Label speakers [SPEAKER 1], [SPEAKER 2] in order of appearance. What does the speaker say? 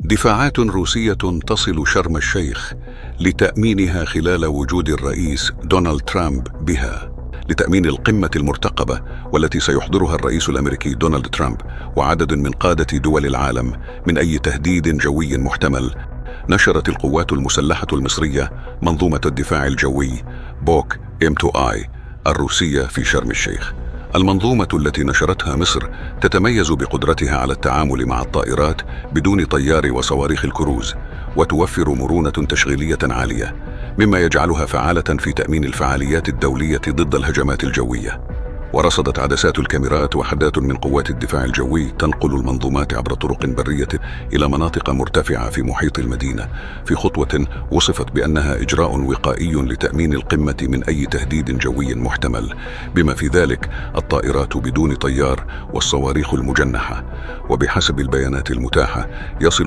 [SPEAKER 1] دفاعات روسية تصل شرم الشيخ لتأمينها خلال وجود الرئيس دونالد ترامب بها، لتأمين القمة المرتقبة والتي سيحضرها الرئيس الأمريكي دونالد ترامب وعدد من قادة دول العالم من أي تهديد جوي محتمل. نشرت القوات المسلحة المصرية منظومة الدفاع الجوي بوك M2I الروسية في شرم الشيخ. المنظومة التي نشرتها مصر تتميز بقدرتها على التعامل مع الطائرات بدون طيار وصواريخ الكروز، وتوفر مرونة تشغيلية عالية، مما يجعلها فعالة في تأمين الفعاليات الدولية ضد الهجمات الجوية. ورصدت عدسات الكاميرات وحدات من قوات الدفاع الجوي تنقل المنظومات عبر طرق برية إلى مناطق مرتفعة في محيط المدينة، في خطوة وصفت بأنها إجراء وقائي لتأمين القمة من أي تهديد جوي محتمل، بما في ذلك الطائرات بدون طيار والصواريخ المجنحة. وبحسب البيانات المتاحة يصل